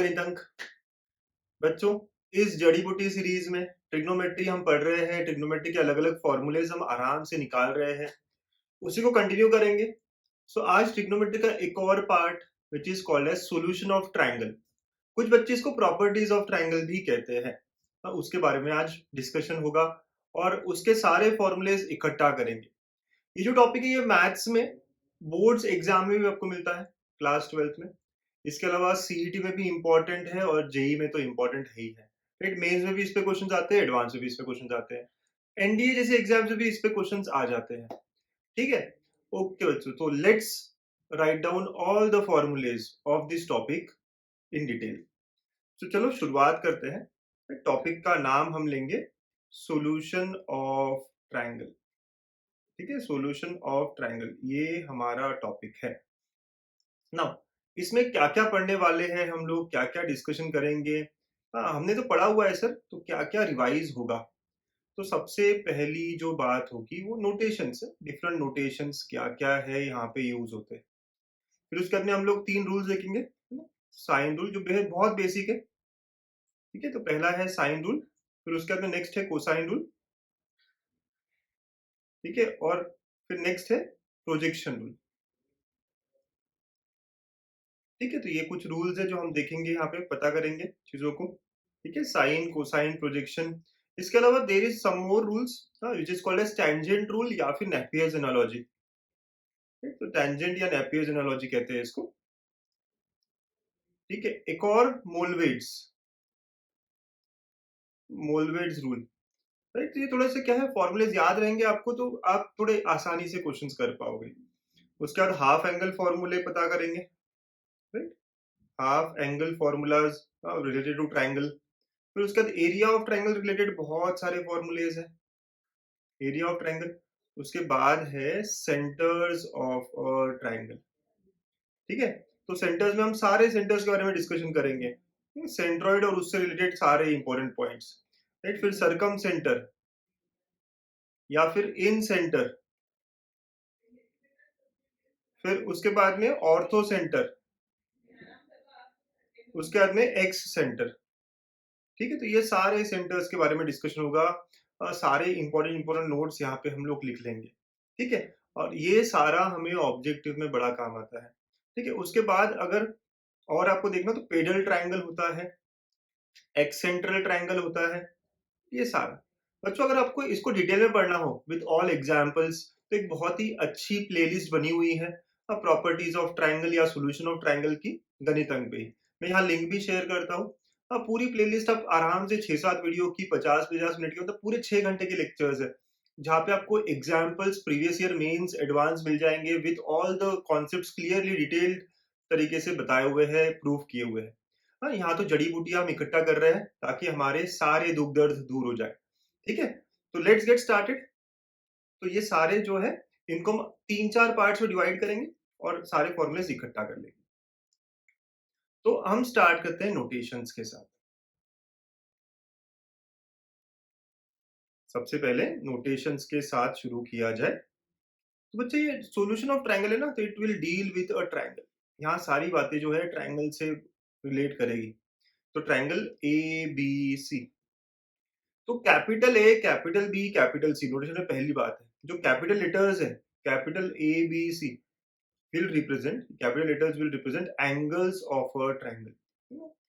गणितंक। बच्चों, इस जड़ी बूटी सीरीज में ट्रिग्नोमेट्री हम पढ़ रहे हैं। ट्रिग्नोमेट्री के अलग अलग फॉर्मूलेज हम आराम से निकाल रहे हैं, उसी को कंटिन्यू करेंगे। आज ट्रिग्नोमेट्री का एक और part which is called as solution of triangle. कुछ बच्चे इसको प्रॉपर्टीज ऑफ ट्रायंगल भी कहते हैं। उसके बारे में आज डिस्कशन होगा और उसके सारे फॉर्मूलेज इकट्ठा करेंगे। ये जो टॉपिक है ये मैथ्स में बोर्ड्स एग्जाम में भी आपको मिलता है, क्लास 12th में। इसके अलावा सीईटी में भी इंपॉर्टेंट है और जेई में तो इंपॉर्टेंट है ही है। राइट, मेंस में भी इस पे क्वेश्चंस आते हैं, एडवांस में भी इस पे क्वेश्चंस आते हैं, एनडीए जैसे एग्जाम्स में भी इस पे क्वेश्चंस आ जाते हैं। ठीक है, ओके बच्चों, तो let's write down all the formulas of this topic in detail. तो चलो शुरुआत करते हैं। टॉपिक का नाम हम लेंगे सॉल्यूशन ऑफ ट्रायंगल। ठीक है, सॉल्यूशन ऑफ ट्रायंगल ये हमारा टॉपिक है ना। इसमें क्या क्या पढ़ने वाले हैं हम लोग, क्या क्या डिस्कशन करेंगे। हमने तो पढ़ा हुआ है सर, तो क्या क्या रिवाइज होगा। तो सबसे पहली जो बात होगी वो नोटेशंस है। डिफरेंट नोटेशंस क्या क्या है यहाँ पे यूज होते हैं। फिर उसके बाद में हम लोग 3 रूल्स देखेंगे, है ना। साइन रूल जो बेहद बहुत बेसिक है। ठीक है, तो पहला है साइन रूल, फिर उसके बाद में नेक्स्ट है कोसाइन रूल। ठीक है, और फिर नेक्स्ट है प्रोजेक्शन रूल। ठीक है, तो ये कुछ रूल्स है जो हम देखेंगे, यहाँ पे पता करेंगे चीजों को। ठीक है, साइन कोसाइन प्रोजेक्शन। इसके अलावा there is some more rules which is called as tangent rule या फिर नेपियर्स एनालॉजी। तो टेंजेंट या नेपियर्स एनालॉजी कहते हैं इसको। ठीक है, एक और मोलवेट्स, मोलवेट्स रूल। राइट, तो ये थोड़ा सा क्या है, फॉर्मूलेज याद रहेंगे आपको तो आप थोड़े आसानी से क्वेश्चंस कर पाओगे। उसके बाद हाफ एंगल फॉर्मूले पता करेंगे। Right, half angle formulas related to triangle. फिर उसके बाद एरिया ऑफ ट्रायंगल रिलेटेड बहुत सारे फॉर्मूलेज है, एरिया ऑफ ट्रायंगल। उसके बाद है सेंटर्स ऑफ अ ट्रायंगल। ठीक है, तो सेंटर्स में हम सारे सेंटर्स के बारे में डिस्कशन करेंगे, सेंट्रॉइड और उससे रिलेटेड सारे इंपॉर्टेंट पॉइंट्स। राइट, फिर सरकम सेंटर या फिर इन सेंटर। फिर उसके बाद में ऑर्थो सेंटर, उसके बाद में एक्स सेंटर। ठीक है, तो ये सारे सेंटर्स के बारे में डिस्कशन होगा। सारे इंपॉर्टेंट इंपॉर्टेंट नोट्स यहाँ पे हम लोग लिख लेंगे। ठीक है, और ये सारा हमें ऑब्जेक्टिव में बड़ा काम आता है। ठीक है, उसके बाद अगर और आपको देखना तो पेडल ट्रायंगल होता है, एक्सेंट्रल ट्रायंगल होता है, ये सारा। बच्चों, अगर आपको इसको डिटेल में पढ़ना हो विद ऑल एग्जांपल्स तो एक बहुत ही अच्छी प्लेलिस्ट बनी हुई है प्रॉपर्टीज ऑफ ट्रायंगल या सॉल्यूशन ऑफ ट्रायंगल की, गणित अंक पे ही। मैं यहाँ लिंक भी शेयर करता हूँ। पूरी प्लेलिस्ट आप आराम से 6-7 वीडियो की 50-50 मिनट की, मतलब पूरे 6 घंटे के लेक्चर्स है, जहाँ पे आपको examples previous year mains advance मिल जाएंगे with all the concepts clearly detailed तरीके से बताए हुए हैं, प्रूफ किए हुए हैं। यहाँ तो जड़ी बूटियां हम इकट्ठा कर रहे हैं ताकि हमारे सारे दुख दर्द दूर हो जाए। ठीक है, तो लेट्स गेट स्टार्टेड। तो ये सारे जो है इनको हम 3-4 पार्ट्स में डिवाइड करेंगे और सारे फॉर्मूलेस इकट्ठा कर लेंगे। तो हम स्टार्ट करते हैं नोटेशंस के साथ। सबसे पहले नोटेशंस के साथ शुरू किया जाए। तो बच्चे, ये सॉल्यूशन ऑफ ट्रायंगल है ना, तो it will deal with a triangle. यहाँ सारी बातें जो है ट्रायंगल से रिलेट करेगी। तो ट्रायंगल ए बी सी, तो capital A capital B capital C notation में पहली बात है, जो कैपिटल लेटर्स है, capital A B C will represent, capital letters will represent angles of a triangle.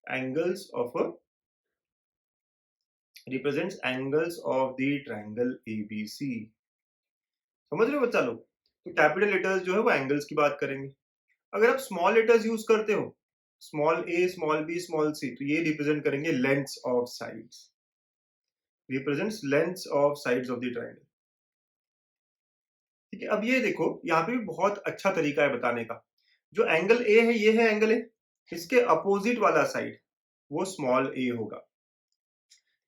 Angles of a represents angles of the triangle ABC. समझ रहे हो बच्चा लोग। तो कैपिटल लेटर्स जो है वो एंगल्स की बात करेंगे। अगर आप स्मॉल लेटर्स यूज करते हो, small A small B small सी, तो ये रिप्रेजेंट करेंगे lengths of sides, represents lengths of sides of the triangle. ठीक है, अब ये देखो यहाँ पे भी बहुत अच्छा तरीका है बताने का। जो एंगल ए है, ये है एंगल ए, इसके अपोजिट वाला साइड वो स्मॉल ए होगा।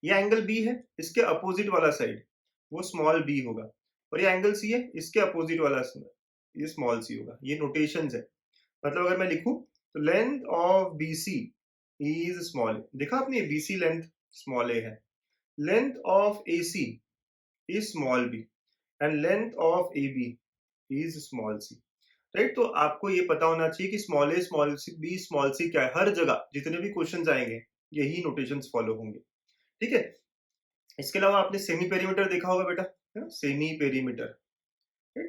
ये एंगल बी है, इसके अपोजिट वाला साइड वो स्मॉल बी होगा। और ये एंगल सी है, इसके अपोजिट वाला ये स्मॉल सी होगा। ये नोटेशंस है। मतलब अगर मैं लिखूं तो length of BC is small, देखा आपने, BC लेंथ स्मॉल ए है। Length of AC is small B and length of AB is small C. Right. तो आपको ये पता होना चाहिए कि small A small C B small C क्या है, हर जगह जितने भी क्वेश्चन आएंगे यही नोटेशंस फॉलो होंगे। ठीक है। इसके अलावा आपने सेमी पेरीमीटर देखा होगा बेटा, है ना, सेमी पेरीमीटर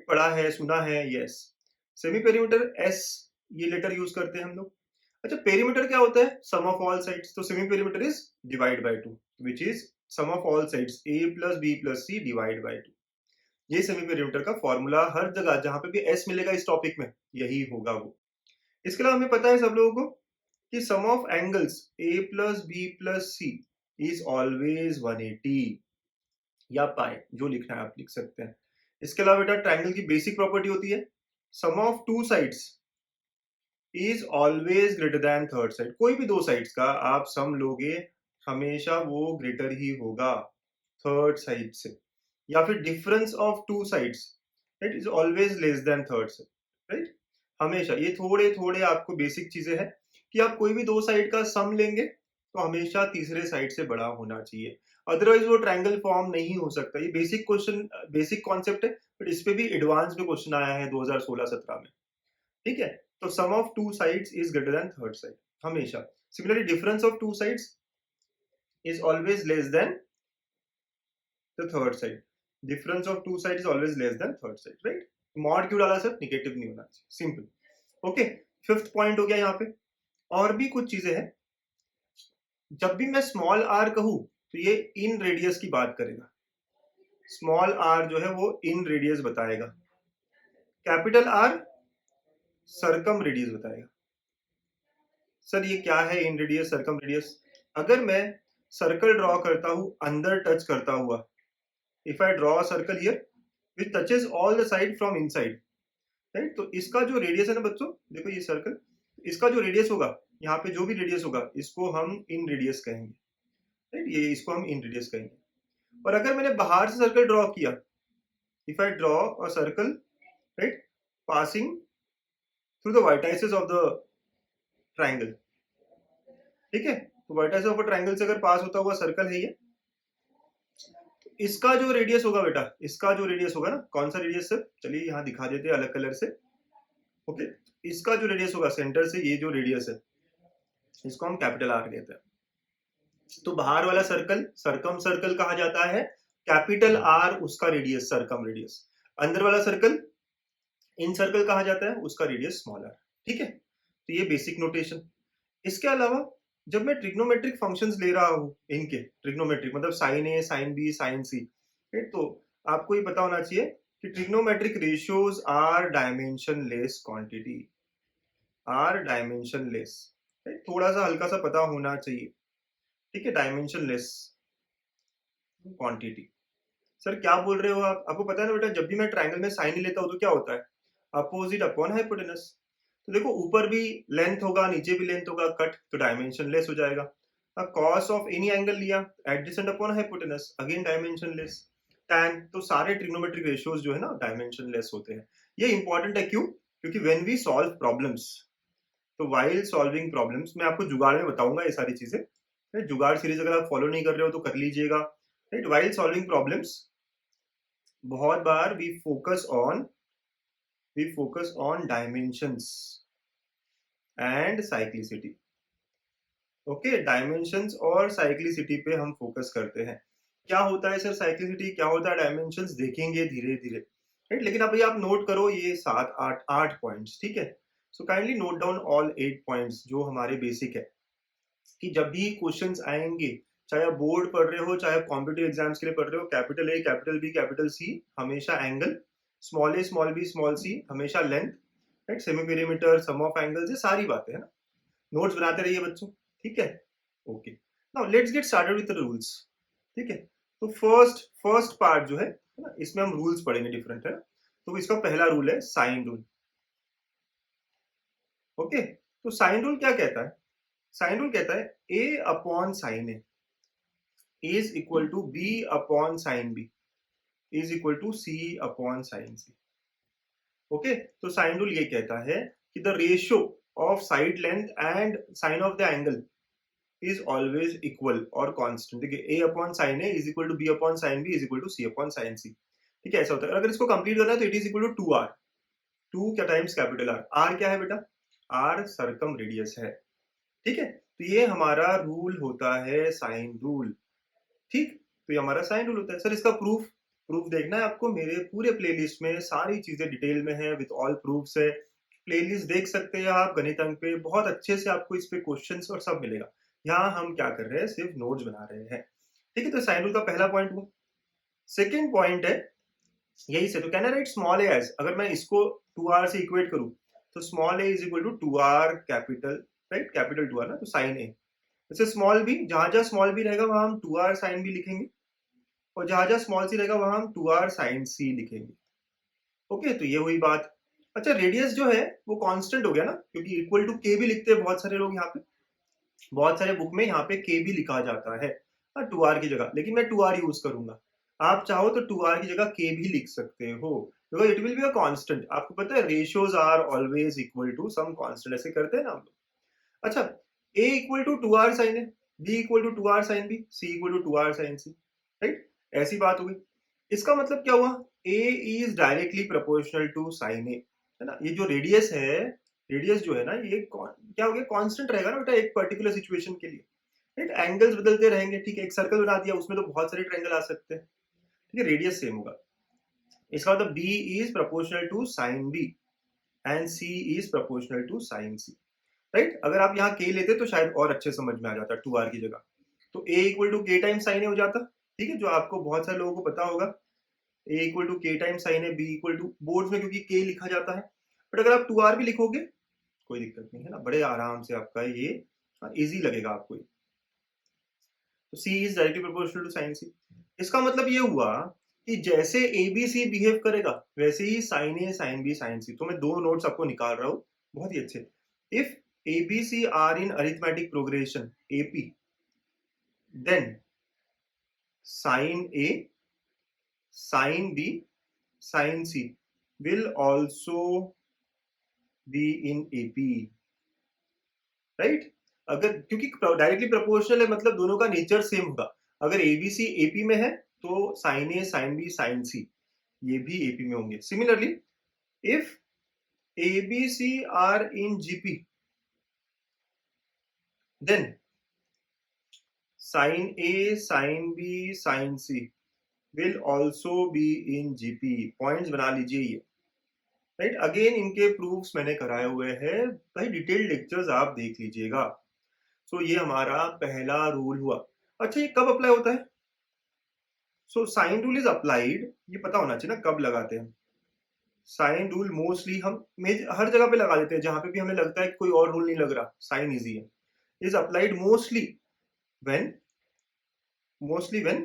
पढ़ा है, सुना है, यस। सेमी पेरीमीटर एस ये लेटर यूज करते हैं हम लोग। अच्छा, पेरीमीटर क्या होता है? Sum of all sides. तो semi perimeter is divide by 2 which is sum of all sides a plus b plus c divide by 2। ये सेमी पेरीमीटर का फॉर्मूला हर जगह जहां पे भी s मिलेगा इस टॉपिक में यही होगा वो। इसके अलावा हमें पता है सब लोगों को कि sum of angles a plus b plus c is always 180 या पाई, जो लिखना है आप लिख सकते हैं। इसके अलावा बेटा ट्राइंगल की बेसिक प्रॉपर्टी होती है sum of two sides is always greater than third side. कोई भी दो साइड्स का आप सम लोगे हमेशा वो ग्रेटर ही होगा थर्ड साइड से, या फिर difference of two sides it is always less than third side, right. हमेशा ये थोड़े थोड़े आपको बेसिक चीजें हैं कि आप कोई भी दो साइड का सम लेंगे तो हमेशा तीसरे साइड से बड़ा होना चाहिए, अदरवाइज वो ट्रायंगल फॉर्म नहीं हो सकता। ये बेसिक क्वेश्चन, बेसिक कॉन्सेप्ट है, बट इस पे भी एडवांस में क्वेश्चन आया है 2016-17 में। ठीक है। तो sum of two sides is greater than third side हमेशा। Similarly difference of two sides is always less than the third side. Difference of two side is always less than third side, right. Mod क्यों डाला sir? Negative नहीं होना चाहिए, simple. Okay, fifth point हो गया यहाँ पे। और भी कुछ चीजें हैं। जब भी मैं स्मॉल आर कहूं तो ये इन रेडियस की बात करेगा। स्मॉल आर जो है वो इन रेडियस बताएगा, कैपिटल आर सरकम रेडियस बताएगा। सर ये क्या है इन रेडियस सरकम रेडियस? अगर मैं सर्कल ड्रॉ करता हूं अंदर टच करता हुआ, if I draw a circle here which touches all the side from inside, right, तो इसका जो रेडियस है ना बच्चों, देखो ये सर्कल, इसका जो रेडियस होगा, यहाँ पे जो भी रेडियस होगा इसको हम इन रेडियस कहेंगे, राइट, ये इसको हम इन रेडियस कहेंगे। और अगर मैंने बाहर से सर्कल ड्रॉ किया, if I draw a circle, right, passing through the vertices of the triangle, ठीक है, तो वर्टाइस ऑफ अ ट्राइंगल से अगर पास होता हुआ सर्कल है ये, इसका जो रेडियस होगा बेटा, इसका जो रेडियस होगा ना, कौन सा रेडियस सर? चलिए यहाँ दिखा देते हैं अलग कलर से। ओके, इसका जो रेडियस होगा सेंटर से, ये जो रेडियस है इसको हम कैपिटल आर कहते हैं। तो बाहर वाला सर्कल सरकम सर्कल कहा जाता है, कैपिटल आर उसका रेडियस सरकम रेडियस। अंदर वाला सर्कल इन सर्कल कहा जाता है, उसका रेडियस स्मॉल आर। ठीक है, तो ये बेसिक नोटेशन। इसके अलावा जब मैं ट्रिग्नोमेट्रिक फंक्शंस ले रहा हूँ, इनके ट्रिग्नोमेट्रिक मतलब sine A sine B sine C, तो आपको ये पता होना चाहिए कि trigonometric ratios are dimensionless quantity, are dimensionless. थोड़ा सा हल्का सा पता होना चाहिए, ठीक है, डायमेंशनलेस क्वांटिटी। सर क्या बोल रहे हो आप? आपको पता है ना बेटा, जब भी मैं ट्राइंगल में साइन लेता हूँ तो क्या होता है? Opposite upon hypotenuse. तो देखो ऊपर भी लेंथ होगा, नीचे भी लेंथ होगा, कट तो डायमेंशनलेस हो जाएगा। कॉस ऑफ एनी एंगल लिया, adjacent upon hypotenuse, again dimensionless. tan, तो सारे ट्रिग्नोमेट्रिक रेशियोज जो है ना डायमेंशनलेस होते हैं। ये इंपॉर्टेंट है, क्यों? क्योंकि व्हेन वी सॉल्व प्रॉब्लम्स, तो वाइल सॉल्विंग प्रॉब्लम्स, मैं आपको जुगाड़ में बताऊंगा ये सारी चीजें। जुगाड़ सीरीज अगर आप फॉलो नहीं कर रहे हो तो कर लीजिएगा, राइट। वाइल सॉल्विंग प्रॉब्लम्स बहुत बार we focus on dimensions and cyclicity. Okay, dimensions और साइक्लिसिटी पे हम फोकस करते हैं। क्या होता है सर साइक्लिसिटी, क्या होता है डायमेंशंस, देखेंगे धीरे धीरे, राइट। लेकिन अभी आप नोट करो ये 7 8 पॉइंट्स, ठीक है। So kindly note down all 8 points जो हमारे बेसिक है, कि जब भी क्वेश्चंस आएंगे, चाहे आप बोर्ड पढ़ रहे हो, चाहे आप कॉम्पिटिटिव एग्जाम्स के लिए पढ़ रहे हो, capital A capital B capital C हमेशा angle, small A small B small C हमेशा length, right, semi perimeter, sum of angles, ये सारी बातें है ना। नोट्स बनाते रहिए बच्चों, ठीक है। Okay, now let's get started with the rules, ठीक है। तो फर्स्ट पार्ट जो है ना, इसमें हम रूल्स पढ़ेंगे, डिफरेंट है ना। तो इसका पहला रूल है साइन रूल। ओके, तो साइन रूल क्या कहता है? साइन रूल कहता है A upon sine A is equal to B upon sine B is equal to C upon sine C. Okay, तो साइन रूल ये कहता है कि the ratio of side length and sine of the angle is always equal और constant. देखिए A upon sine A is equal to B upon sine B is equal to C upon sine C, ठीक है, ऐसा होता है। अगर इसको complete करना है तो it is equal to 2r, 2 क्या टाइम्स कैपिटल आर। आर क्या है बेटा? आर सर्कम रेडियस है। ठीक है, तो ये हमारा रूल होता है साइन रूल। ठीक, तो ये हमारा साइन रूल होता है। सर इसका प्रूफ, प्रूफ देखना है आपको, मेरे पूरे प्लेलिस्ट में सारी चीजें डिटेल में है, विद ऑल प्रूफ्स है। प्लेलिस्ट देख सकते हैं आप गणित अंक पे, बहुत अच्छे से आपको इस पे क्वेश्चंस और सब मिलेगा। यहाँ हम क्या कर रहे हैं, सिर्फ नोट्स बना रहे हैं। ठीक है, तो साइन रूल का पहला पॉइंट हुआ। सेकेंड पॉइंट है यही से, तो कहना राइट स्मॉल ए एज, अगर मैं इसको 2r से इक्वेट करूं तो small A is equal to 2r capital, right, capital 2r ना, तो साइन ए। जैसे स्मॉल बी, जहां जहां स्मॉल बी रहेगा वहां हम 2r साइन बी लिखेंगे, और जहां जहां स्मॉल सी रहेगा वहां हम 2r साइन सी लिखेंगे। ओके, तो ये हुई बात। अच्छा, रेडियस जो है वो कांस्टेंट हो गया ना, क्योंकि इक्वल टू के भी लिखते हैं बहुत सारे लोग यहाँ पे, बहुत सारे बुक में यहाँ पे के भी लिखा जाता है 2r की जगह, लेकिन मैं 2r यूज करूंगा। आप चाहो तो 2r की जगह के भी लिख सकते हो, because it will be a constant. आपको पता है ratios are always equal to some constant, ऐसे करते हैं ना हम लोग। अच्छा, a equal to 2r sine A, b equal to 2r sine B, c equal to 2r sine C, right, ऐसी बात हो गई। इसका मतलब क्या हुआ, a is directly proportional to sine A, है ना। ये जो रेडियस है, रेडियस जो है ना, ये क्या हो गया, कांस्टेंट रहेगा ना बेटा एक पर्टिकुलर सिचुएशन के लिए, राइट। एंगल्स बदलते रहेंगे, ठीक है, एक सर्कल बना दिया उसमें तो बहुत सारे ट्रायंगल आ सकते हैं, ठीक है, रेडियस सेम होगा। इसका मतलब b is proportional to sine B and c is proportional to sine C, right. अगर आप यहाँ k लेते तो शायद और अच्छे समझ में आ जाता 2r की जगह, तो a equal to K time sine ए हो जाता, ठीक है, जो आपको बहुत सारे लोगों को पता होगा। a equal to K time sine A, b equal to, board में क्योंकि k लिखा जाता है, बट अगर आप 2r भी लिखोगे कोई दिक्कत नहीं है ना, बड़े आराम से आपका ये इजी लगेगा आपको। तो c is directly proportional to sine C. इसका मतलब ये हुआ कि जैसे ए बी सी बिहेव करेगा वैसे ही sign A sine B sine C. तो मैं दो नोट्स आपको निकाल रहा हूँ बहुत ही अच्छे। If A B C are in arithmetic progression AP, then sine A sine B sine C will also be in AP, right. अगर क्योंकि डायरेक्टली प्रोपोर्शनल है मतलब दोनों का नेचर सेम होगा। अगर एबीसी एपी में है तो sine A sine B sine C ये भी एपी में होंगे। Similarly if A B C are in GP, then sine A sine B sine C will also be in GP. Points बना लीजिए ये, राइट। अगेन इनके प्रूफ्स मैंने कराए हुए हैं भाई, डिटेल्ड लेक्चर्स आप देख लीजिएगा। सो ये हमारा पहला रूल हुआ। अच्छा, ये कब अप्लाई होता है? So sine rule is applied, ये पता होना चाहिए ना कब लगाते हैं। साइन रूल मोस्टली हम हर जगह पे लगा देते हैं, जहां पे भी हमें लगता है कि कोई और रूल नहीं लग रहा, साइन इजी है। Is applied when mostly when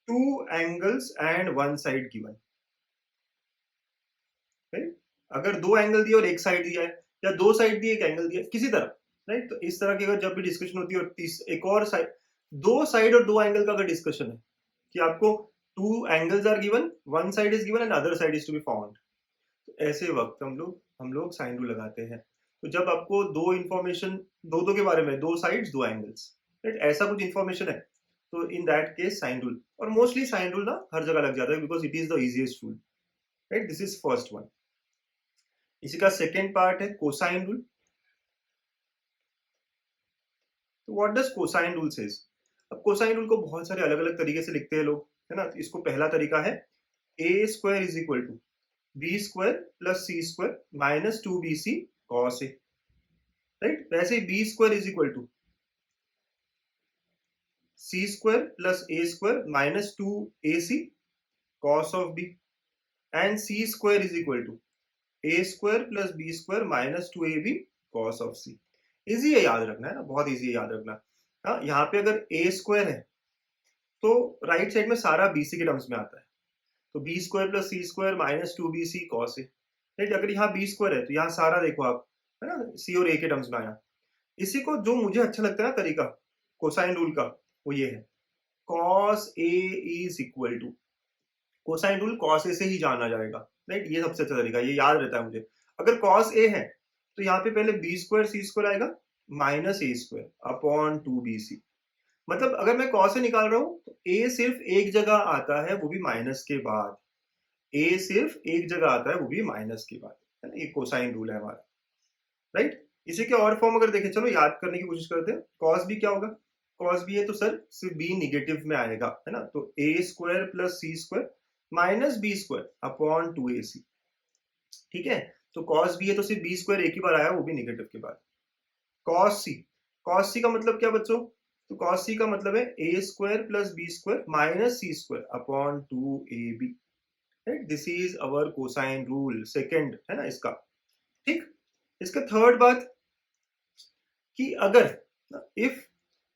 two angles and one side given, right. अगर दो एंगल दिए और एक साइड दिया है, या दो साइड दिए एक एंगल दिया है, किसी तरह, राइट। तो इस तरह की अगर जब भी डिस्कशन होती है और एक और साइड, दो साइड और दो एंगल का अगर डिस्कशन है कि आपको two angles are given, one side is given and other side is to be found, तो ऐसे वक्त हम लोग साइन रूल लगाते हैं। तो जब आपको दो इंफॉर्मेशन, दो के बारे में, दो साइड्स दो एंगल्स, राइट, ऐसा कुछ इंफॉर्मेशन है, तो in that case sine rule. और मोस्टली साइन रूल ना हर जगह लग जाता है because it is the easiest rule, right. This is first one. इसी का सेकेंड पार्ट है कोसाइन रूल। तो what does cosine rule says? अब कोसाइन रूल को बहुत सारे अलग अलग तरीके से लिखते हैं लोग, है ना। तो इसको पहला तरीका है A square is equal to B square plus C square minus 2bc cos A, right. वैसे B square is equal to C square plus A square minus 2ac cos of B, and C square is equal to A square plus B square minus 2ab cos of C. Easy है याद रखना, है ना, बहुत easy है याद रखना। हाँ, यहाँ पे अगर ए स्क्वायर है तो राइट साइड में सारा बीसी के टर्म्स में आता है, तो B square plus C square minus 2bc cos A, right. अगर यहाँ बी स्क्वायर है तो यहाँ सारा देखो आप, है ना, सी और ए के टर्म्स में आया। इसी को जो मुझे अच्छा लगता है ना तरीका कोसाइन रूल का, वो ये है, cos A is equal to, cosine rule cos A से ही जाना जाएगा, राइट। ये सबसे अच्छा तरीका, ये याद रहता है मुझे। अगर कॉस ए है तो यहाँ पे पहले बी स्क्वायर सी स्क्वायर आएगा minus A square upon 2bc। मतलब अगर मैं कॉस से निकाल रहा हूं तो ए सिर्फ एक जगह आता है, वो भी माइनस के बाद। ए सिर्फ एक जगह आता है, वो भी माइनस के बाद, है ना, ये कोसाइन रूल है हमारा, राइट। इसी के और फॉर्म अगर देखें, चलो याद करने की कोशिश करते हैं। कॉस बी क्या होगा? कॉस बी है तो सर सिर्फ बी निगेटिव में आएगा, है ना, तो A square plus C square minus B square upon 2ac, ठीक है। तो कॉस बी है तो सिर्फ बी स्क्वायर एक ही बार आया, वो भी निगेटिव के बाद। कॉस सी, कॉस सी का मतलब क्या बच्चों? तो कॉस सी का मतलब है A square plus B square minus C square upon 2ab, right. This is our cosine rule, second, है ना इसका, ठीक। इसका थर्ड बात कि अगर इफ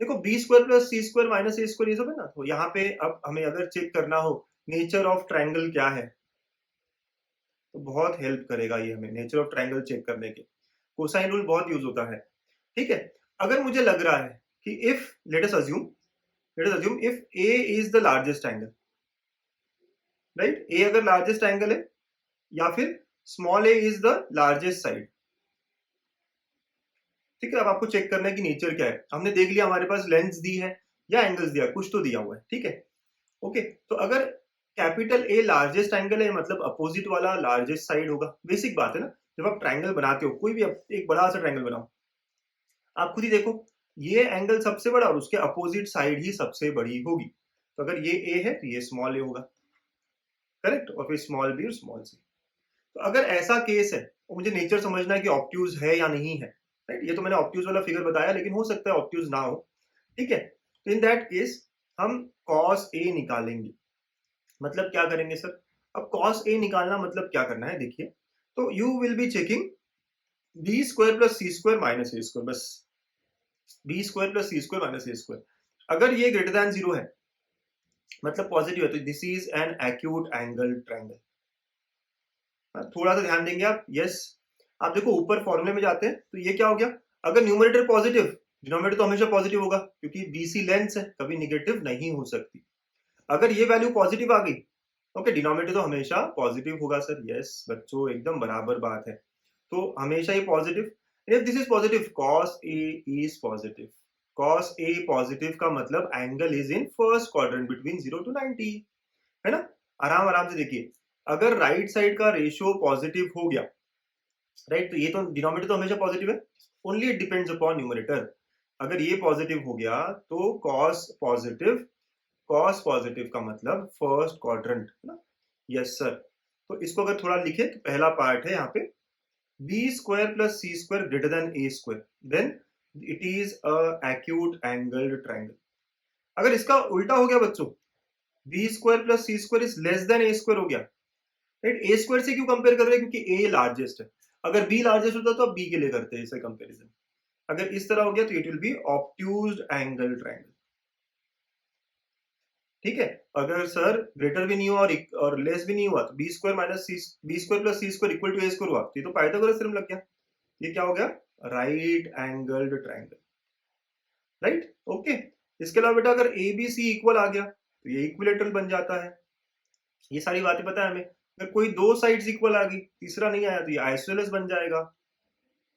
देखो B square plus C square minus A square ये सब है ना, तो यहाँ पे अब हमें अगर चेक करना हो नेचर ऑफ ट्रायंगल क्या है, तो बहुत हेल्प करेगा ये हमें नेचर ऑफ ट्रायंगल चेक करने के। कोसाइन रूल बहुत यूज होता है, ठीक है। अगर मुझे लग रहा है कि if let us assume if A is the largest angle, right, A अगर लार्जेस्ट एंगल है या फिर small A is the largest side, ठीक है। अब आपको चेक करना है कि नेचर क्या है। हमने देख लिया हमारे पास लेंस दी है या एंगल्स दिया, कुछ तो दिया हुआ है, ठीक है, ओके। तो अगर कैपिटल ए लार्जेस्ट एंगल है, मतलब अपोजिट वाला लार्जेस्ट साइड होगा। बेसिक बात है ना, जब आप ट्रायंगल बनाते हो, कोई भी एक बड़ा सा ट्रायंगल बनाओ, आप खुद ही देखो, ये एंगल सबसे बड़ा और उसके अपोजिट साइड ही सबसे बड़ी होगी। तो अगर ये ए है तो ये स्मॉल ए होगा, करेक्ट, और फिर स्मॉल बी और स्मॉल सी। तो अगर ऐसा केस है तो मुझे नेचर समझना है कि ऑब्ट्यूज है या नहीं है, राइट। ये तो मैंने ऑब्ट्यूज वाला फिगर बताया, लेकिन हो सकता है ऑब्ट्यूज ना हो, ठीक है। तो इन दैट केस हम कॉस ए निकालेंगे। मतलब क्या करेंगे सर? अब कॉस ए निकालना मतलब क्या करना है, देखिए। तो you will be checking B square plus C square minus A square, बस B square plus C square minus A square. अगर ये ग्रेटर देन 0 है, मतलब पॉजिटिव है, तो this is an acute angle triangle. थोड़ा सा ध्यान देंगे आप, यस। आप देखो ऊपर फॉर्मूले में जाते हैं, तो ये क्या हो गया? अगर न्यूमरेटर पॉजिटिव, डिनोमिनेटर तो हमेशा पॉजिटिव होगा, क्योंकि बीसी लेंस है, कभी निगेटिव नहीं हो सकती। अगर ये वैल्यू पॉजिटिव आ गई, ओके, डिनोमिनेटर तो हमेशा पॉजिटिव होगा सर, यस बच्चों, एकदम बराबर बात है। तो हमेशा ये positive, if this is positive cos A is positive. Cos A positive का मतलब angle is in first quadrant between 0 to 90, है ना। आराम आराम से देखिए, अगर राइट साइड का रेशियो पॉजिटिव हो गया, राइट, तो ये तो डिनोमिनेटर तो हमेशा पॉजिटिव है, only it depends upon numerator. अगर ये पॉजिटिव हो गया तो कॉस पॉजिटिव का मतलब फर्स्ट क्वाड्रेंट, है ना, यस सर। तो इसको अगर थोड़ा लिखे तो पहला पार्ट है यहाँ पे B square plus C square greater than A square, then it is a acute angled triangle. अगर इसका उल्टा हो गया बच्चों, B square plus C square is less than A square हो गया, राइट। ए स्क्वायर से क्यों कंपेयर कर रहे हैं? क्योंकि ए लार्जेस्ट है। अगर बी लार्जेस्ट होता तो आप बी के लिए करते हैं इसे कंपैरिजन। अगर इस तरह हो गया तो it will be obtused angle triangle, ठीक है। अगर सर ग्रेटर भी नहीं हुआ और लेस भी नहीं हुआ, तो B square minus C, B square plus C square equal to A square हुआ, तो ये तो पाइथागोरस थ्योरम लग गया। ये क्या हो गया? Right angled triangle, right, okay. इसके अलावा बेटा अगर ए बी सी इक्वल आ गया तो ये इक्विलेटरल बन जाता है। ये सारी बातें पता है हमें। अगर कोई दो साइड्स इक्वल आ गई, तीसरा नहीं आया, तो ये आइसोसेलेस बन जाएगा,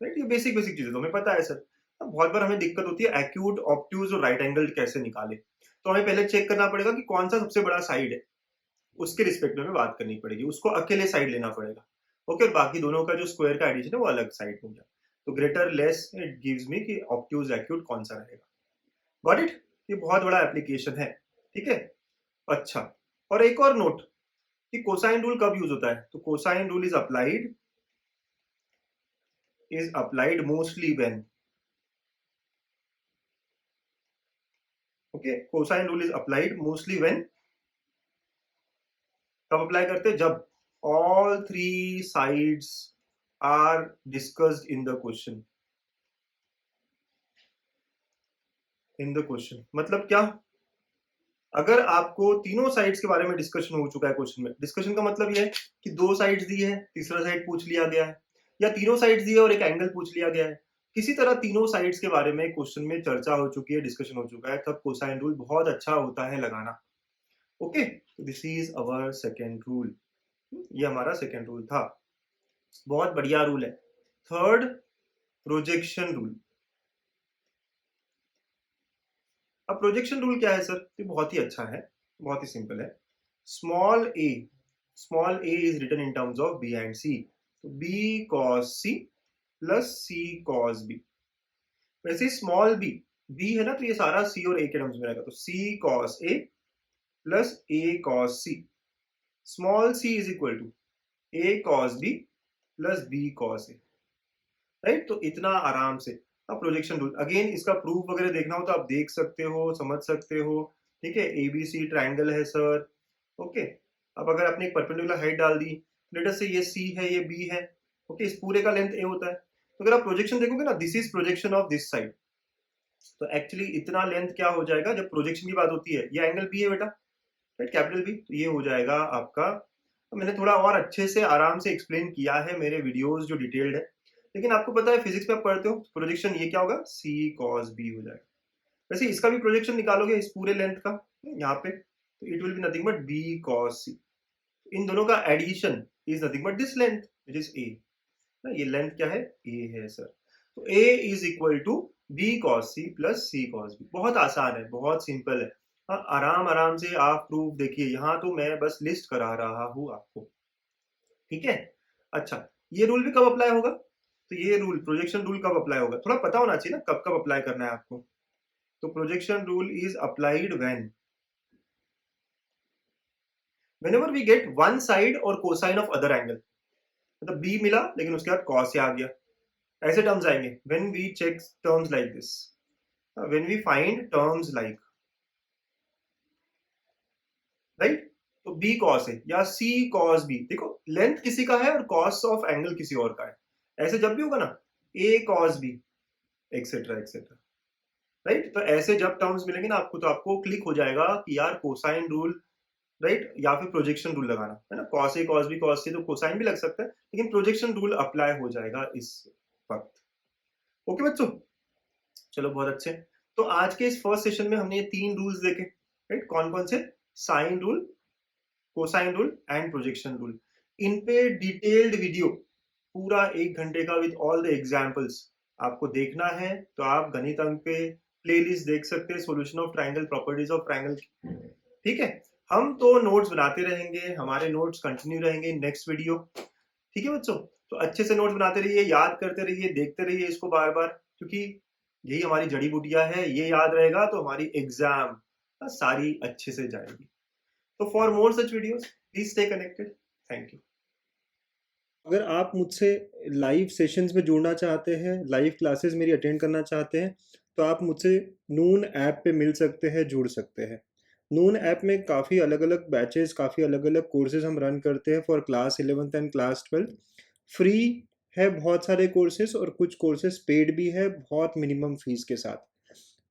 राइट। ये बेसिक बेसिक चीजें तो हमें पता है सर। अब बहुत बार हमें दिक्कत होती है एक्यूट, ऑब्ट्यूज और राइट एंगल कैसे निकाले। तो हमें पहले चेक करना पड़ेगा कि कौन सा सबसे बड़ा साइड है, उसके रिस्पेक्ट में हमें बात करनी पड़ेगी, उसको अकेले साइड लेना पड़ेगा, ओके। और बाकी दोनों का जो स्क्वायर का एडिशन है वो अलग साइड हो गया। तो greater less it gives me कि ऑब्ट्यूज एक्यूट कौन सा रहेगा। Got it? ये बहुत बड़ा एप्लीकेशन है, ठीक है। अच्छा, और एक और नोट कि कोसाइन रूल कब यूज होता है? तो cosine rule is applied mostly when, okay, cosine rule is applied mostly when, कब अप्लाई करते हैं? जब all three sides are discussed in the question. मतलब क्या? अगर आपको तीनों साइड्स के बारे में डिस्कशन हो चुका है क्वेश्चन में, डिस्कशन का मतलब यह है कि दो साइड्स दी है, तीसरा साइड पूछ लिया गया है, या तीनों साइड्स दी है और एक एंगल पूछ लिया गया है, किसी तरह तीनों साइड्स के बारे में क्वेश्चन में चर्चा हो चुकी है, डिस्कशन हो चुका है, तब कोसाइन रूल बहुत अच्छा होता है लगाना, okay. This is our second rule, ये हमारा सेकेंड रूल था, बहुत बढ़िया रूल है। Third, projection rule. अब प्रोजेक्शन रूल क्या है सर? ये बहुत ही अच्छा है, बहुत ही सिंपल है। Small A small a is written in terms of b and c. तो b cos c plus c cos b. वैसे स्मॉल b है ना, तो ये सारा c और a के टर्म्स में रहेगा, तो c cos a plus a cos c. Small c is equal to a cos b plus b cos a. Right, तो इतना आराम से. अब प्रोजेक्शन रूल, अगेन इसका प्रूफ वगैरह देखना हो तो आप देख सकते हो, समझ सकते हो. ठीक है, एबीसी ट्रायंगल है सर. ओके, अब अगर आपने एक परपेंडिकुलर हाइट डाल दी, लेट अस से ये सी है, ये बी है. ओके, इस पूरे का लेंथ ए होता है. तो अगर आप प्रोजेक्शन देखोगे ना, this is projection of this side, तो एक्चुअली इतना लेंथ क्या हो जाएगा जब प्रोजेक्शन की बात होती है. ये एंगल बी है बेटा, राइट, कैपिटल बी. तो ये हो जाएगा आपका. तो मैंने थोड़ा और अच्छे से आराम से एक्सप्लेन किया है, मेरे वीडियोस जो डिटेल्ड है, लेकिन आपको पता है फिजिक्स में आप पढ़ते हो, प्रोजेक्शन ये क्या होगा, c cos b हो जाएगा. वैसे इसका भी प्रोजेक्शन निकालोगे इस पूरे लेंथ का यहाँ पे, तो it will be nothing but b cos c. इन दोनों का addition is nothing but this length which is a. ये लेंथ क्या है, a है सर. तो a is equal to b cos c plus c cos b. बहुत आसान है, बहुत सिंपल है. आराम आराम से आप प्रूफ देखिए. यहाँ तो मैं बस लिस्ट करा रहा हूँ आपको. ठीक है, अच्छा, ये रूल भी कब अप्लाई होगा, तो ये रूल, प्रोजेक्शन रूल कब अप्लाई होगा, थोड़ा पता होना चाहिए ना, कब कब अप्लाई करना है आपको. तो projection rule is applied whenever we get one side और कोसाइन ऑफ अदर एंगल. मतलब b मिला लेकिन उसके बाद cos आ गया, ऐसे टर्म्स आएंगे. when we check terms like this, when we find terms like, right, तो b cos है या c cos b. देखो लेंथ किसी का है और cos ऑफ एंगल किसी और का है. ऐसे जब भी होगा ना, a cos b etcetera etcetera, right. तो ऐसे जब टर्म्स मिलेंगे ना आपको, तो आपको क्लिक हो जाएगा कि यार कोसाइन रूल, राइट, या फिर प्रोजेक्शन रूल लगाना है ना. cos a cos b cos c तो कोसाइन भी लग सकता है, लेकिन प्रोजेक्शन रूल अप्लाई हो जाएगा इस वक्त. ओके बच्चों, चलो बहुत अच्छे. तो आज के इस फर्स्ट सेशन में हमने ये 3 रूल्स देखे, राइट. कौन कौन से, sine rule, cosine rule and projection rule. इन पे डिटेल्ड वीडियो पूरा 1 घंटे का विद ऑल द एग्जांपल्स आपको देखना है तो आप गणित अंक पे प्लेलिस्ट देख सकते हैं, solution of triangle, properties of triangle. ठीक है, हम तो नोट्स बनाते रहेंगे, हमारे नोट्स कंटिन्यू रहेंगे नेक्स्ट वीडियो. ठीक है बच्चों, तो अच्छे से नोट्स बनाते रहिए, याद करते रहिए, देखते रहिए इसको बार बार, क्योंकि यही हमारी जड़ी बूटियां है. ये याद रहेगा तो हमारी एग्जाम सारी अच्छे से जाएगी. तो for more such videos please stay connected. Thank you. अगर आप मुझसे लाइव सेशंस में जुड़ना चाहते हैं, लाइव क्लासेस मेरी अटेंड करना चाहते हैं, तो आप मुझसे नून ऐप पे मिल सकते हैं, जुड़ सकते हैं. नून ऐप में काफ़ी अलग अलग बैचेस, काफ़ी अलग अलग कोर्सेज हम रन करते हैं for class 11th and class 12. Free है बहुत सारे कोर्सेज, और कुछ कोर्सेज पेड भी है बहुत मिनिमम फीस के साथ.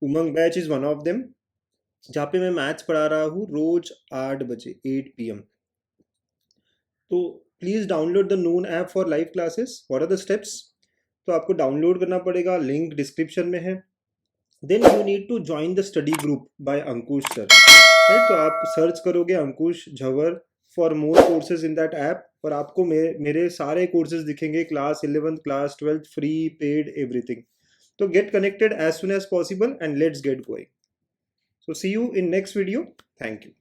Umang batch is one of them, जहाँ पे मैं मैथ्स पढ़ा रहा हूँ रोज 8 बजे 8 PM. तो please download the Noon app for live classes. What are the steps? तो आपको डाउनलोड करना पड़ेगा, लिंक डिस्क्रिप्शन में है. Then you need to join the study group by Ankush sir. Right, तो आप सर्च करोगे Ankush Jhawar for more courses in that app, और आपको मेरे सारे कोर्सेज दिखेंगे, class 11th class 12th, free, paid, everything. तो get connected as soon as possible and let's get going. So see you in next video. Thank you.